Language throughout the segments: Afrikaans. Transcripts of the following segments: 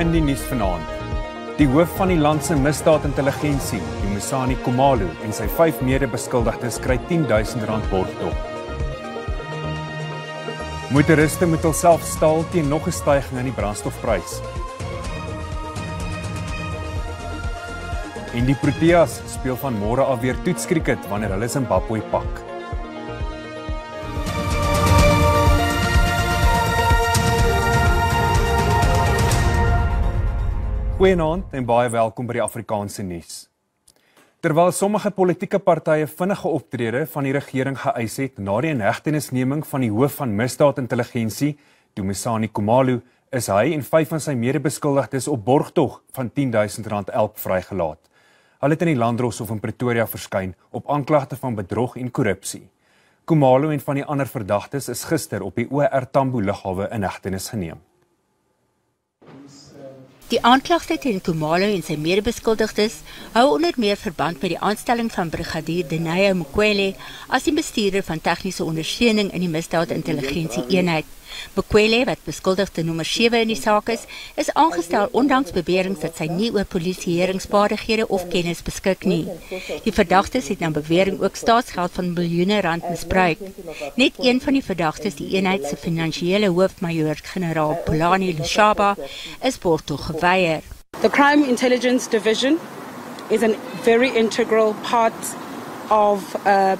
in die nuus vanaand. Die hoof van die land se misdaadintelligensie, Dumisani Khumalo, en sy 5 mede-beskuldigdes kry R10.000 borgtog. Motoriste moet hulself staal teen nog 'n stygings in die brandstofprys. En die Proteas speel van môre af weer toetskriket wanneer hulle Zimbabwe pak. Goeienaand en baie welkom by die Afrikaanse nuus. Terwyl sommige politieke partye vinnige optrede van die regering geëis het na die inhegtenisneming van die hoof van misdaadintelligensie, Dumisani Khumalo, is hy en 5 van sy mede-beskuldigdes op borgtog van R10.000 elk vrygelaat. Hulle het in die Landdroshof in Pretoria verskyn op aanklagte van bedrog en korrupsie. Khumalo en van die ander verdagtes is gister op die OR Tambo lughawe in hegtenis geneem. Die aanklagte teen Khumalo en sy mede-beskuldigdes hou onder meer verband met die aanstelling van brigadier Denaya Mukwele as die bestuurder van tegniese ondersteuning in die misdaadintelligensie-eenheid. Mukwele, wat beskuldigde nommer 7 in die saak is aangestel ondanks beweringe dat sy nie oor polisieeringsvaardighede of kennis beskik nie. Die verdagtes het na bewering ook staatsgeld van miljoene rand misbruik. Net een van die verdagtes, die eenheid se finansiële hoof, majoor-generaal Phulani Lushaba, is borgtog geweier. The Crime Intelligence Division is a very integral part of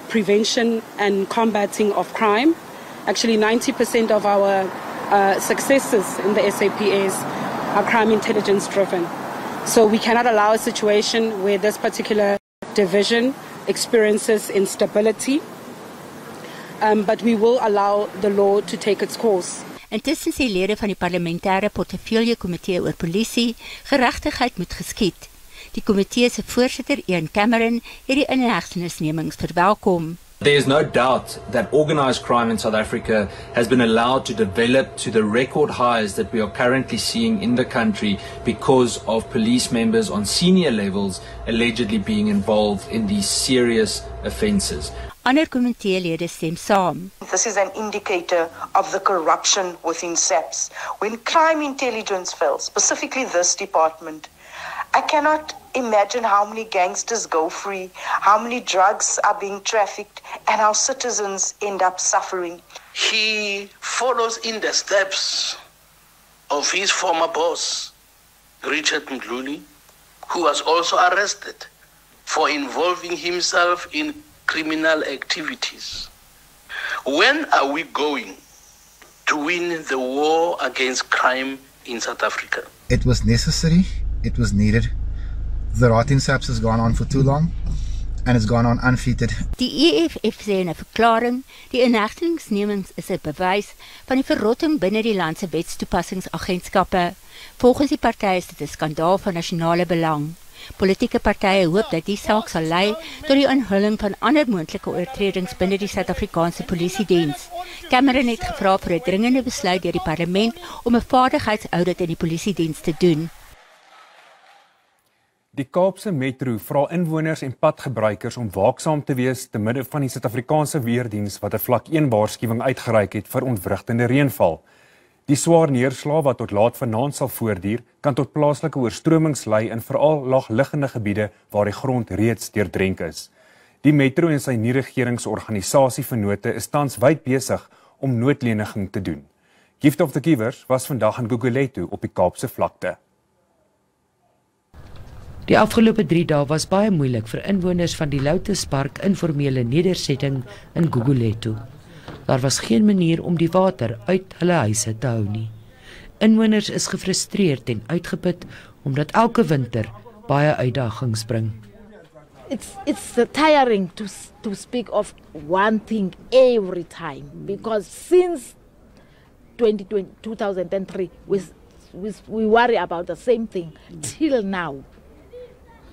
prevention and combating of crime. Actually, 90% of our successes in the SAPS are crime intelligence driven. So we cannot allow a situation where this particular division experiences instability, but we will allow the law to take its course. Intussen sê lede van die parlementêre portefeulje-komitee oor polisie, geregtigheid moet geskied. Die komitee se voorsitter, Ian Cameron, het die inhegtenisnemings verwelkom. There is no doubt that organised crime in South Africa has been allowed to develop to the record highs that we are currently seeing in the country because of police members on senior levels allegedly being involved in these serious offences. Ander komiteelede stem saam. This is an indicator of the corruption within SAPS. When crime intelligence fails, specifically this department, I cannot imagine how many gangsters go free, how many drugs are being trafficked, and how citizens end up suffering. He follows in the steps of his former boss, Richard Mdluli, who was also arrested for involving himself in criminal activities. When are we going to win the war against crime in South Africa? It was necessary, it was needed. The rot in SAPS has gone on for too long and it's gone on unfettered. Die EFF sê in 'n verklaring, die inhegtenisnemings is 'n bewys van die verrotting binne die land se wetstoepassingsagentskappe. Volgens die party is dit 'n skandaal van nasionale belang. Politieke partye hoop dat die saak sal lei tot die onthulling van ander moontlike oortredings binne die Suid-Afrikaanse polisiediens. Cameron het gevra vir 'n dringende besluit deur die parlement om 'n vaardigheidsaudit in die polisiediens te doen. Die Kaapse Metro vra inwoners en padgebruikers om waaksaam te wees te midde van die Suid-Afrikaanse weerdiens wat 'n vlak 1 waarskuwing uitgereik het vir ontwrigtende reënval. Die swaar neerslae wat tot laat vanaand sal voortduur, kan tot plaaslike oorstromings lei in veral laagliggende gebiede waar die grond reeds deurdrenk is. Die Metro en sy nie-regeringsorganisasie vennote is tans wyd besig om noodleniging te doen. Gift of the Givers was vandag in Gugulethu op die Kaapse vlakte. Die afgelope 3 dae was baie moeilik vir inwoners van die Lotus Park informele nedersetting in Gugulethu. Daar was geen manier om die water uit hulle huise te hou nie. Inwoners is gefrustreerd en uitgeput omdat elke winter baie uitdagings bring. It's tiring to speak of one thing every time because since 2003 we worry about the same thing till now.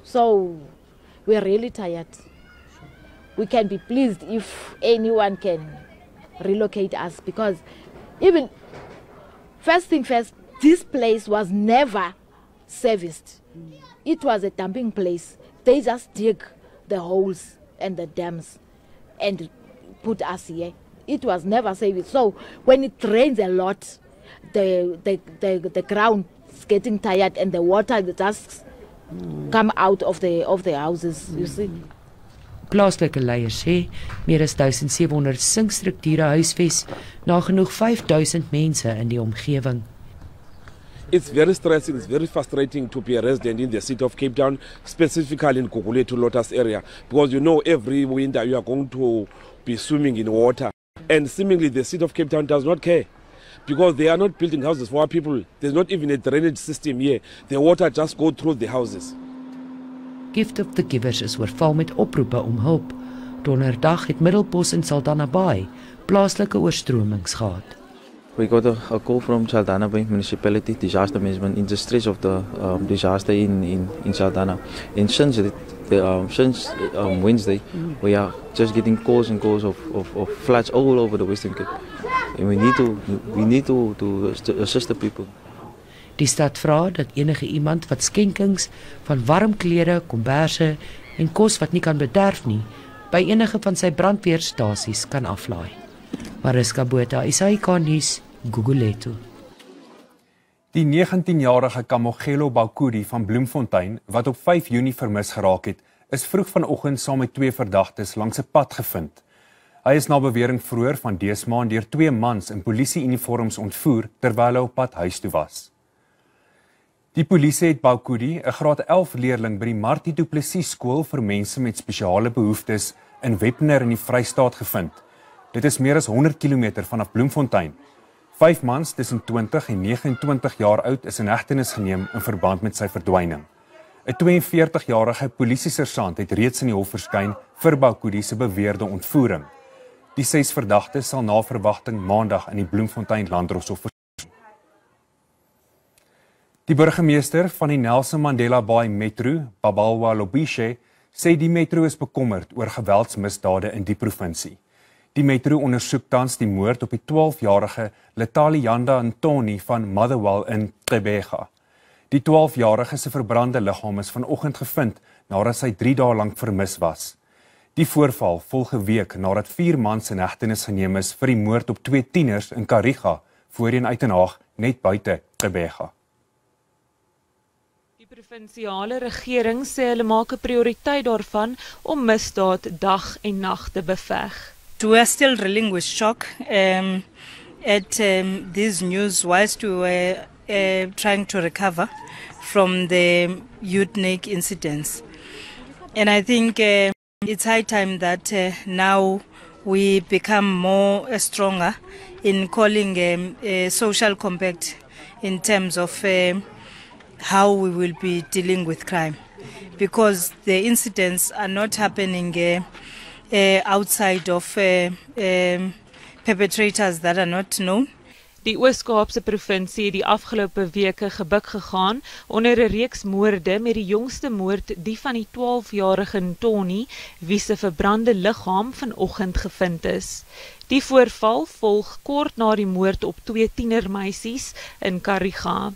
So we're really tired. We can be pleased if anyone can relocate us because even first thing first, this place was never serviced. It was a dumping place. They just dig the holes and the dams and put us here. It was never serviced. So when it rains a lot, the ground is getting tired and the water just come out of the houses, you see. Plaaslike leiers sê meer as 1700 sinkstrukture huisves nagenoeg 5000 mense in die omgewing. It's very stressing, it's very frustrating to be a resident in the city of Cape Town, specifically in Gugulethu Lotus area, because you know every winter you are going to be swimming in water. And seemingly the city of Cape Town does not care, because they are not building houses for our people. There's not even a drainage system here. The water just goes through the houses. Gift of the Givers is oorval met oproepe om hulp. Donderdag het Middelpos in Saldanha Bay plaaslike oorstromings gehad. We got a call from Saldanha Bay Municipality Disaster Management in the stress of the disaster in Saldanha. And since Wednesday, we are just getting calls and calls of floods all over the Western Cape. And we need to assist the people. Die stad vra dat enige iemand wat skenkings van warm klere, komberse en kos wat nie kan bederf nie, by enige van sy brandweerstasies kan aflaai. Mariska Botha, SAK nuus, Gugulethu. Die 19-jarige Kamogelo Baukudi van Bloemfontein, wat op 5 Junie vermis geraak het, is vroeg vanoggend saam met 2 verdagtes langs 'n pad gevind. Hy is na bewering vroeër van dese maand deur 2 mans in polisieuniforms ontvoer terwyl hy op pad huis toe was. Die polisie het Baukudi, 'n graad 11 leerling by die Martie Du Plessis skool vir mense met spesiale behoeftes in Webner in die Vrystaat gevind. Dit is meer as 100 km vanaf Bloemfontein. 5 mans tussen 20 en 29 jaar oud is in hegtenis geneem in verband met sy verdwyning. 'n 42-jarige polisiesersant het reeds in die hof verskyn vir Baukudi se beweerde ontvoering. Die 6 verdagtes sal na verwagting maandag in die Bloemfontein Landdroshof verskyn. Die burgemeester van die Nelson Mandela Bay Metro, Babalwa Lobishe, sê die metro is bekommerd oor geweldsmisdade in die provinsie. Die metro ondersoek tans die moord op die 12-jarige Letalianda Ntoni van Motherwell in Gqeberha. Die 12-jarige se verbrande liggaam is vanoggend gevind nadat sy 3 dae lank vermis was. Die voorval volg 'n week nadat 4 mans in hegtenis geneem is vir die moord op 2 tieners in Kariga, voorheen Uitenhaag, net buite Gqeberha. Die provinsiale regering sê hulle maak 'n prioriteit daarvan om misdaad dag en nag te beveg. We are still reeling with shock at this news whilst we were trying to recover from the Utnik incidents. And I think it's high time that now we become more stronger in calling a social compact in terms of how we will be dealing with crime. Because the incidents are not happening outside of perpetrators that are not known. Die Oos-Kaapse provinsie het die afgelope weke gebuk gegaan onder 'n reeks moorde, met die jongste moord die van die 12-jarige Ntoni, wie se verbrande liggaam vanoggend gevind is. Die voorval volg kort na die moord op 2 tienermeisies in Kariga.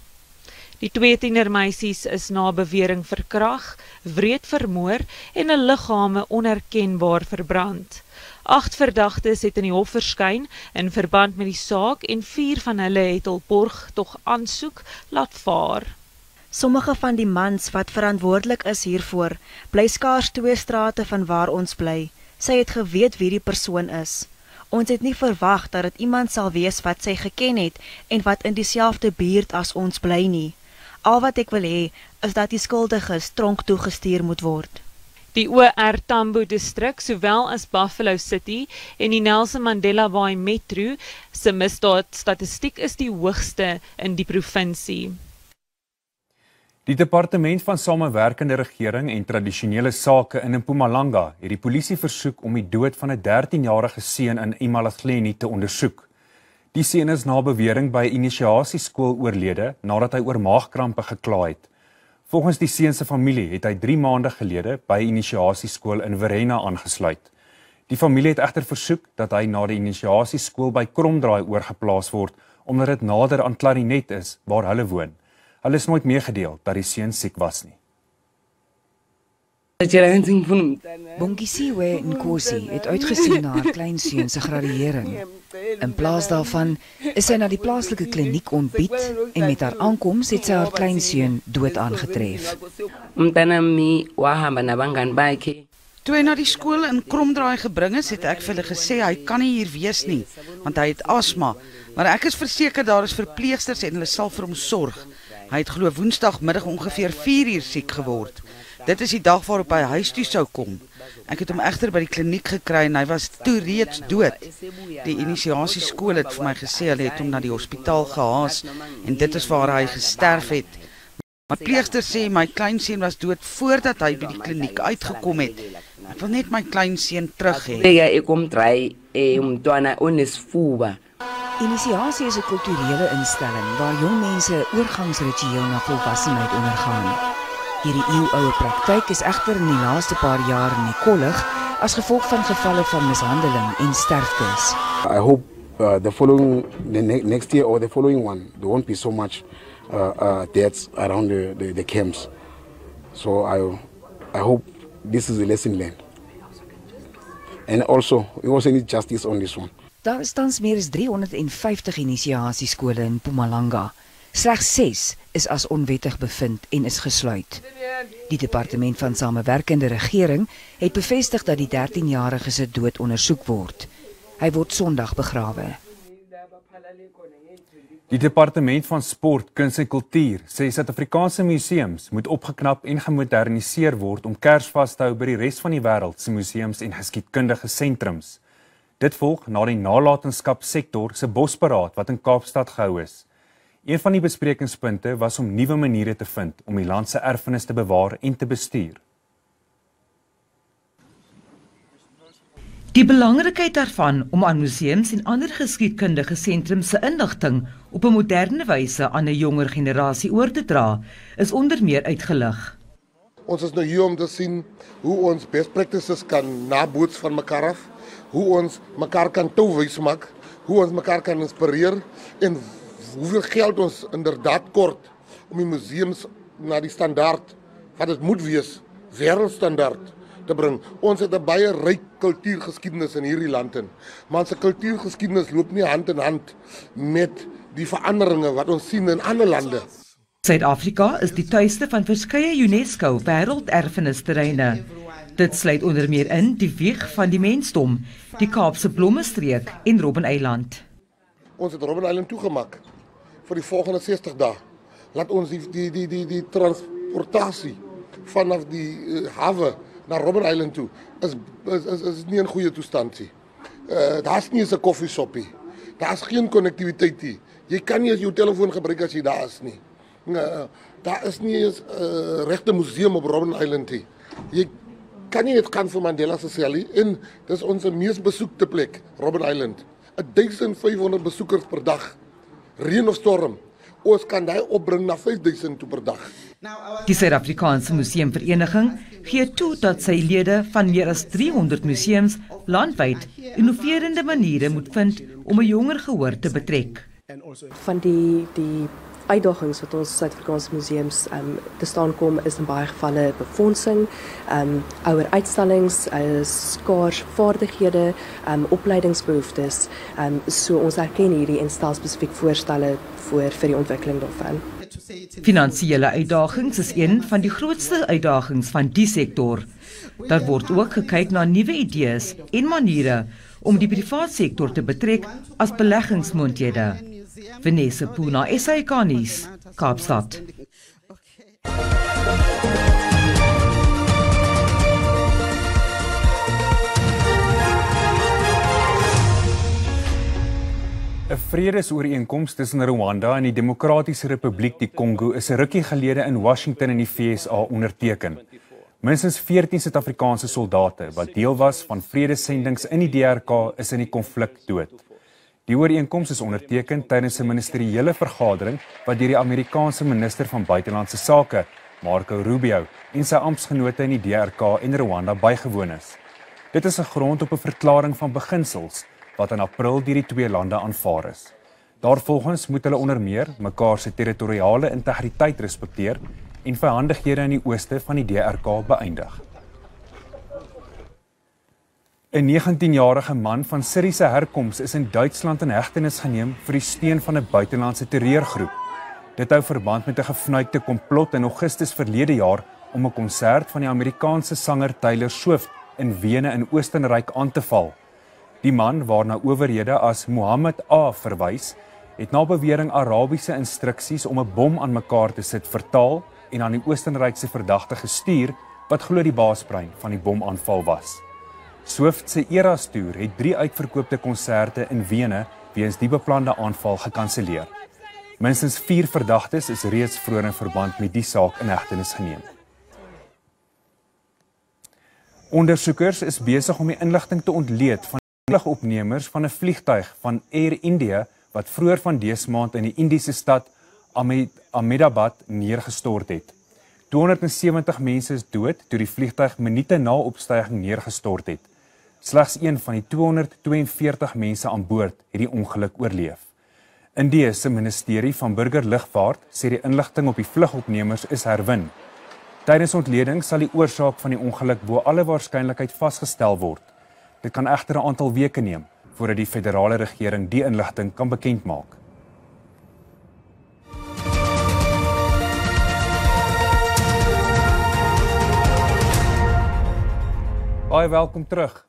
Die 2 tienermeisies is na bewering verkrag, wreed vermoor en 'n liggame onherkenbaar verbrand. 8 verdagtes het in die hof verskyn in verband met die saak en 4 van hulle het hul borgtog aansoek laat vaar. Sommige van die mans wat verantwoordelik is hiervoor, bly skaars 2 strate van waar ons bly. Sy het geweet wie die persoon is. Ons het nie verwag dat dit iemand sal wees wat sy geken het en wat in dieselfde buurt as ons bly nie. Al wat ek wil hê, is dat die skuldiges tronk toe gestuur moet word. Die OR Tambo distrik, sowel as Buffalo City en die Nelson Mandela Bay Metro se misdaadstatistiek is die hoogste in die provinsie. Die Departement van Samewerkende Regering en Tradisionele Sake in Mpumalanga het die polisie versoek om die dood van 'n 13-jarige seun in eMalahleni te ondersoek. Die seun is na bewering by 'n inisiasieskool oorlede nadat hy oor maagkrampe gekla het. Volgens die seun se familie het hy 3 maande gelede by 'n inisiasieskool in Verena aangesluit. Die familie het egter versoek dat hy na die inisiasieskool by Kromdraai oorgeplaas word omdat dit nader aan Clarinet is waar hulle woon. Hulle is nooit meegedeel dat die seun siek was nie. Bongisiwe Nkosi het uitgesien na haar kleinseun se graduering. In plaas daarvan is sy na die plaaslike kliniek ontbied en met haar aankoms het sy haar kleinseun dood aangetref. Toe hy na die skool in Kromdraai gebring is, het ek vir hulle gesê hy kan nie hier wees nie, want hy het asma, maar ek is verseker daar is verpleegsters en hulle sal vir hom sorg. Hy het glo Woensdagmiddag ongeveer 4 uur siek geword. Dit is die dag waarop hy huis toe sou kom. Ek het hom egter by die kliniek gekry en hy was toe reeds dood. Die inisiasieskool het vir my gesê hulle het hom na die hospitaal gehaas en dit is waar hy gesterf het. Maar pleegster sê my kleinseun was dood voordat hy by die kliniek uitgekom het. Ek wil net my kleinseun terug hê. Inisiasie is 'n kulturele instelling waar jong mense 'n oorgangsritueel na volwassenheid ondergaan. Hierdie eeuoue praktyk is egter in die laaste paar jaar in die kollig as gevolg van gevalle van mishandeling en sterftes. I hope next year or the following one there won't be so much deaths around the camps. So I hope this is a lesson learned. And also we also need justice on this one. Daar is tans meer as 350 inisiasieskole in Mpumalanga. Slegs 6 is as onwettig bevind en is gesluit. Die departement van samewerkende regering het bevestig dat die 13-jarige se dood ondersoek word. Hy word Sondag begrawe. Die departement van sport, kuns en kultuur sê Suid-Afrikaanse museums moet opgeknap en gemoderniseer word om kersvas te hou by die res van die wêreld se museums en geskiedkundige sentrums. Dit volg na die nalatenskapsektor se bosberaad wat in Kaapstad gehou is. Een van die besprekingspunte was om nuwe maniere te vind om die land se erfenis te bewaar en te bestuur. Die belangrikheid daarvan om aan museums en ander geskiedkundige sentrums se inligting op 'n moderne wyse aan 'n jonger generasie oor te dra, is onder meer uitgelig. Ons is nou hier om te sien hoe ons best practices kan naboots van mekaar af, hoe ons mekaar kan touwys maak, hoe ons mekaar kan inspireer en hoeveel geld ons inderdaad kort om die museums na die standaard wat dit moet wees, wêreldstandaard te bring. Ons het 'n baie ryk kultuurgeskiedenis in hierdie land in, maar ons kultuurgeskiedenis loop nie hand in hand met die veranderinge wat ons sien in ander lande. Suid-Afrika is die tuiste van verskeie UNESCO wêrelderfenisterreine. Dit sluit onder meer in die wieg van die mensdom, die Kaapse Blommestreek en Robben-eiland. Ons het Robben-eiland toegemaak vir die volgende 60 dae. Laat ons die transportasie vanaf die hawe na Robben-eiland toe is nie in goeie toestand nie. Daar's nie eens 'n koffieshoppie. Daar's geen konnektiwiteit nie. Jy kan nie eens jou telefoon gebruik as jy daar is nie. Daar is nie eens 'n regte museum op Robben-eiland nie. Jy kan nie net gaan vir Mandela se sel nie en dis ons mees besoekte plek, Robben-eiland. 1500 besoekers per dag. Reën of storm. Ons kan daai opbring na 5000 toe per dag. Die Suid-Afrikaanse Museumvereniging gee toe dat sy lede van meer as 300 museums landwyd innoverende maniere moet vind om 'n jonger gehoor te betrek. Van die uitdagings wat ons Suid-Afrikaanse museums te staan kom is in baie gevalle befondsing, ouer uitstallings, skaars vaardighede, opleidingsbehoeftes. So ons erken hierdie en stel spesifiek voorstelle vir die ontwikkeling daarvan. Finansiële uitdagings is een van die grootste uitdagings van die sektor. Daar word ook gekyk na nuwe idees en maniere om die private sektor te betrek as beleggingsmoontlikhede. Vanessa Puna, SAK nuus, Kaapstad. ‘n Vredesooreenkoms tussen Rwanda en die Demokratiese Republiek die Kongo is 'n rukkie gelede in Washington in die VSA onderteken. Minstens 14 Suid-Afrikaanse soldate wat deel was van vredesendings in die DRK is in die konflik dood. Die ooreenkoms is onderteken tydens 'n ministeriële vergadering wat deur die Amerikaanse minister van buitelandse sake, Marco Rubio, en sy amptgenote in die DRK en Rwanda bygewoon is. Dit is 'n grond op 'n verklaring van beginsels wat in April deur die twee lande aanvaar is. Daarvolgens moet hulle onder meer mekaar se territoriale integriteit respekteer en vyhandighede in die ooste van die DRK beëindig. 'n 19-jarige man van Syriese herkoms is in Duitsland in hegtenis geneem vir die steun van 'n buitelandse terreurgroep. Dit hou verband met 'n gefnuikte komplot in Augustus verlede jaar om 'n konsert van die Amerikaanse sanger Taylor Swift in Wene in Oostenryk aan te val. Die man, waarna owerhede as Mohammed A verwys, het na bewering Arabiese instruksies om 'n bom aan mekaar te sit vertaal en aan die Oostenrykse verdagte gestuur, wat glo die baasbrein van die bomaanval was. Swift se Eras-toer het 3 uitverkoopte konserte in Wene weens die beplande aanval gekanselleer. Minstens 4 verdagtes is reeds vroeër in verband met die saak in hegtenis geneem. Ondersoekers is besig om die inligting te ontleed van die vlugopnemers van 'n vliegtuig van Air India wat vroeër van dese maand in die Indiese stad Ahmedabad neergestort het. 270 mense is dood toe die vliegtuig minute na opstyging neergestort het. Slegs een van die 242 mense aan boord het die ongeluk oorleef. Indië se ministerie van burgerlugvaart sê die inligting op die vlugopnemers is herwin. Tydens ontleding sal die oorsaak van die ongeluk bo alle waarskynlikheid vasgestel word. Dit kan egter 'n aantal weke neem voordat die federale regering die inligting kan bekend maak. Baie welkom terug.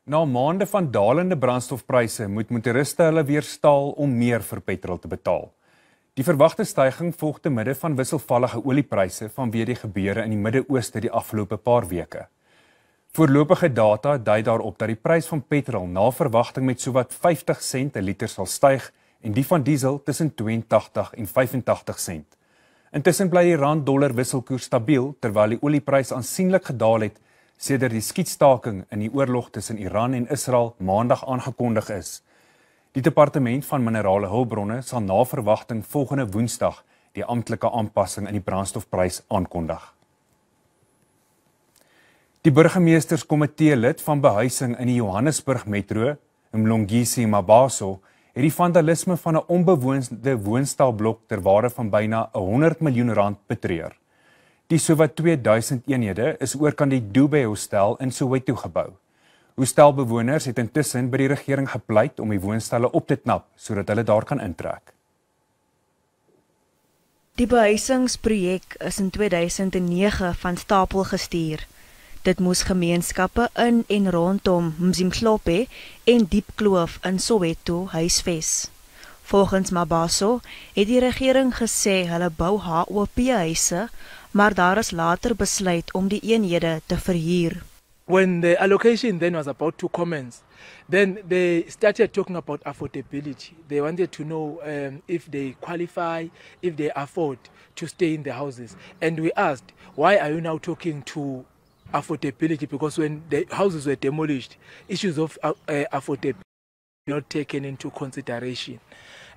Na maande van dalende brandstofpryse moet motoriste hulle weerstaal om meer vir petrol te betaal. Die verwagte styging volg te midde van wisselvallige oliepryse vanweë die gebeure in die Midde-Ooste die afgelope paar weke. Voorlopige data dui daarop dat die prys van petrol na verwagting met sowat 50 sent 'n liter sal styg en die van diesel tussen 82 en 85 sent. Intussen bly die rand-dollar wisselkoers stabiel terwyl die olieprys aansienlik gedaal het sedert die skietstaking in die oorlog tussen Iran en Israel maandag aangekondig is. Die departement van minerale hulpbronne sal na verwagting volgende Woensdag die amptelike aanpassing in die brandstofprys aankondig. Die burgemeesterskomitee lid van behuising in die Johannesburg Metro, Mlungisi Mabaso, het die vandalisme van 'n onbewoonde woonstelblok ter waarde van byna R100 miljoen betreur. Die sowat 2000 eenhede is oorkant die Dube Hostel in Soweto gebou. Hostelbewoners het intussen by die regering gepleit om die woonstelle op te knap sodat hulle daar kan intrek. Die behuisingsprojek is in 2009 van stapel gestuur. Dit moes gemeenskappe in en rondom Mzimhlophe en Diepkloof in Soweto huisves. Volgens Mabaso het die regering gesê hulle bou HOP-huise, maar daar is later besluit om die eenhede te verhuur. When the allocation then was about to commence, then they started talking about affordability. They wanted to know if they qualify, if they afford to stay in the houses. And we asked, why are you now talking to affordability? Because when the houses were demolished, issues of affordability were not taken into consideration.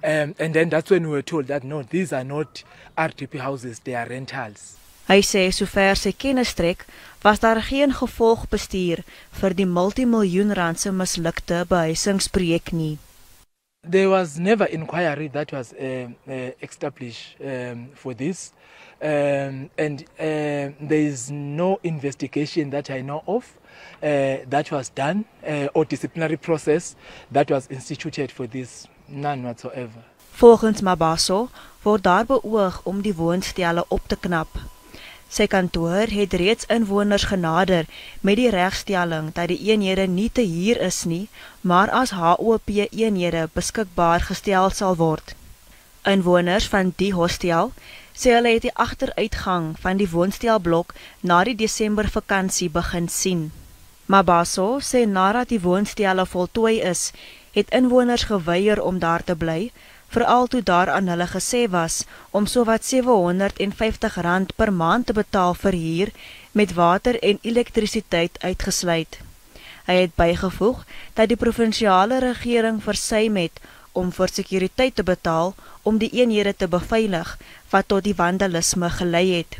And then that's when we were told that no, these are not RDP houses, they are rentals. Hy sê sover sy kennis trek, was daar geen gevolgbestuur vir die multimiljoen-randse mislukte behuisingsprojek nie. There was never inquiry that was established for this, and there is no investigation that I know of that was done, or disciplinary process that was instituted for this, none whatsoever. Volgens Mabaso word daar beoog om die woonstelle op te knap. Sy kantoor het reeds inwoners genader met die regstelling dat die eenhede nie te huur is nie, maar as HOP-eenhede beskikbaar gestel sal word. Inwoners van die hostel sê hulle het die agteruitgang van die woonstelblok na die Desember vakansie begin sien. Mabaso sê nadat die woonstelle voltooi is, het inwoners geweier om daar te bly, veral toe daar aan hulle gesê was om sowat R750 per maand te betaal vir huur met water en elektrisiteit uitgesluit. Hy het bygevoeg dat die provinsiale regering versuim het om vir sekuriteit te betaal om die eenhede te beveilig wat tot die vandalisme gelei het.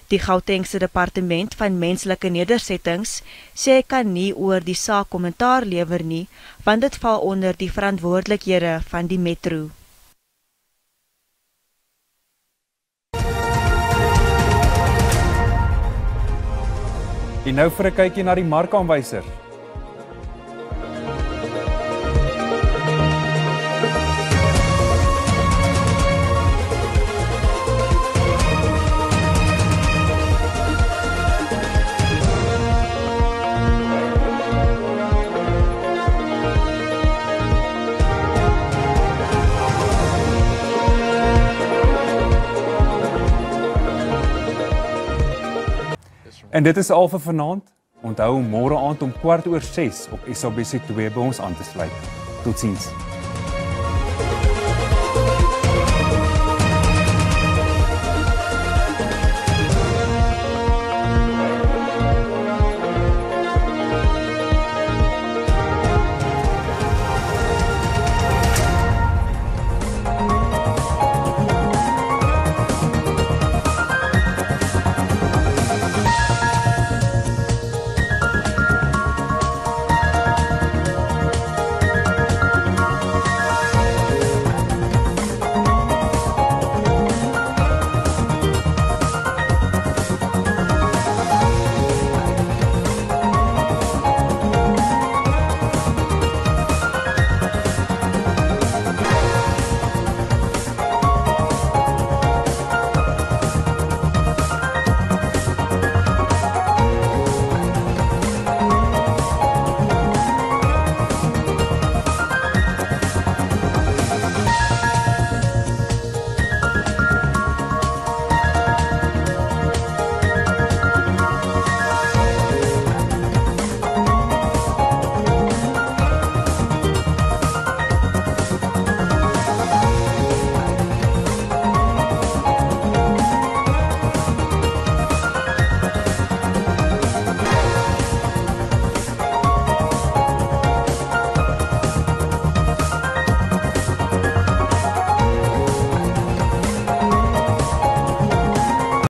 Die Gautengse Departement van Menslike Nedersettings sê hy kan nie oor die saak kommentaar lewer nie, want dit val onder die verantwoordelikhede van die metro. En nou vir 'n kykie na die markaanwyser. En dit is al vir vanaand. Onthou om môre aand om 6:15 op SABC2 by ons aan te sluit. Totsiens.